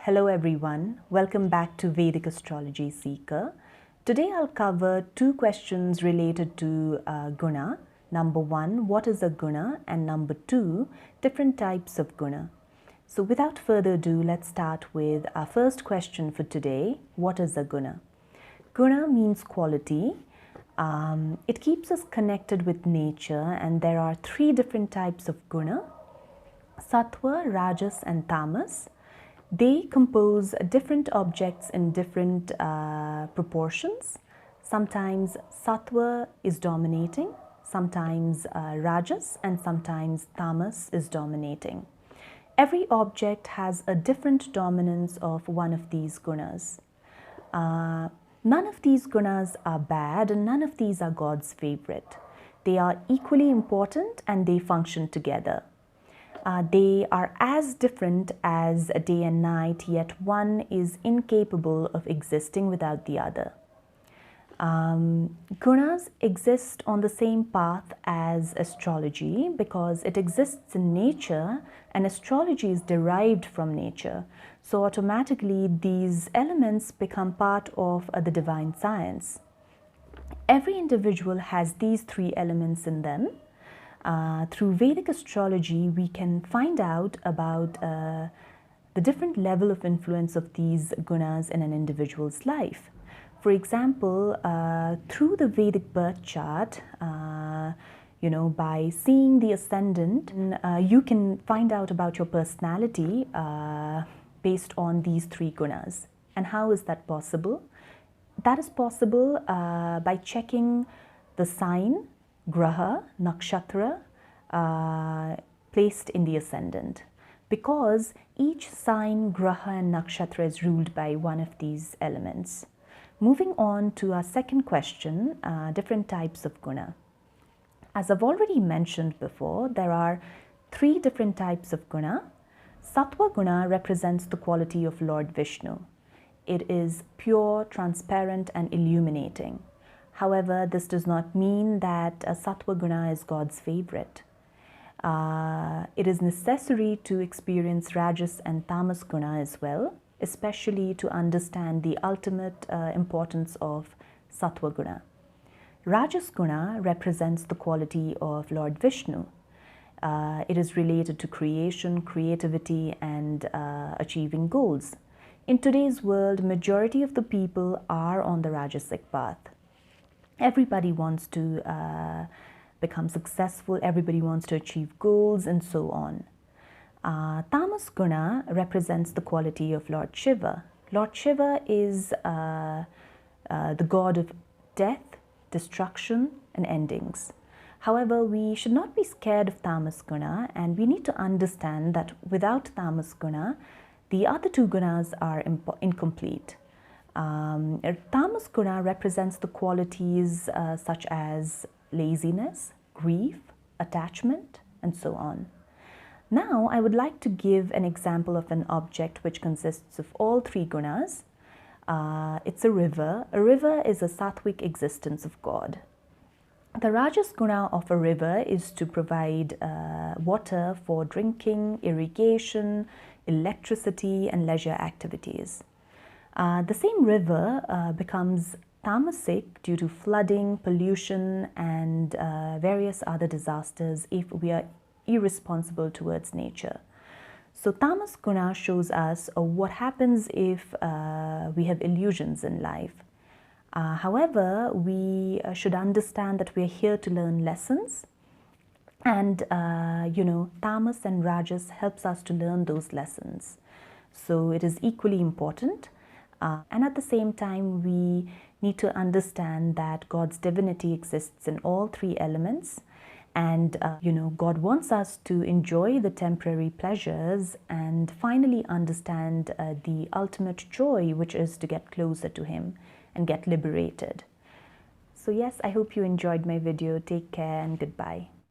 Hello everyone, welcome back to Vedic Astrology Seeker. Today I'll cover two questions related to Guna. Number one, what is a Guna? And number two, different types of Guna. So without further ado, let's start with our first question for today. What is a Guna? Guna means quality. It keeps us connected with nature, and there are three different types of Guna: Sattva, Rajas and Tamas. They compose different objects in different proportions. Sometimes Sattva is dominating, sometimes Rajas, and sometimes Tamas is dominating. Every object has a different dominance of one of these gunas. None of these gunas are bad and none of these are God's favorite. They are equally important and they function together. They are as different as day and night, yet one is incapable of existing without the other. Gunas exist on the same path as astrology because it exists in nature and astrology is derived from nature. So automatically these elements become part of the divine science. Every individual has these three elements in them. Through Vedic astrology, we can find out about the different level of influence of these gunas in an individual's life. For example, through the Vedic birth chart, by seeing the ascendant, you can find out about your personality based on these three gunas. And how is that possible? That is possible by checking the sign, graha, nakshatra, placed in the ascendant, because each sign, graha and nakshatra is ruled by one of these elements. Moving on to our second question, different types of guna. As I've already mentioned before, there are three different types of guna. Sattva guna represents the quality of Lord Vishnu. It is pure, transparent and illuminating. However, this does not mean that a Sattva Guna is God's favorite. It is necessary to experience Rajas and Tamas Guna as well, especially to understand the ultimate importance of Sattva Guna. Rajas Guna represents the quality of Lord Vishnu. It is related to creation, creativity and achieving goals. In today's world, majority of the people are on the Rajasic path. Everybody wants to become successful, everybody wants to achieve goals and so on. Tamas Guna represents the quality of Lord Shiva. Lord Shiva is the god of death, destruction and endings. However, we should not be scared of Tamas Guna, and we need to understand that without Tamas Guna, the other two gunas are incomplete. Tamas Guna represents the qualities such as laziness, grief, attachment, and so on. Now, I would like to give an example of an object which consists of all three gunas. It's a river. A river is a sattvic existence of God. The Rajas Guna of a river is to provide water for drinking, irrigation, electricity, and leisure activities. The same river becomes tamasic due to flooding, pollution and various other disasters if we are irresponsible towards nature. So Tamas Guna shows us what happens if we have illusions in life. However, we should understand that we are here to learn lessons, and Tamas and Rajas helps us to learn those lessons. So it is equally important. And at the same time, we need to understand that God's divinity exists in all three elements. And, God wants us to enjoy the temporary pleasures and finally understand the ultimate joy, which is to get closer to Him and get liberated. So yes, I hope you enjoyed my video. Take care and goodbye.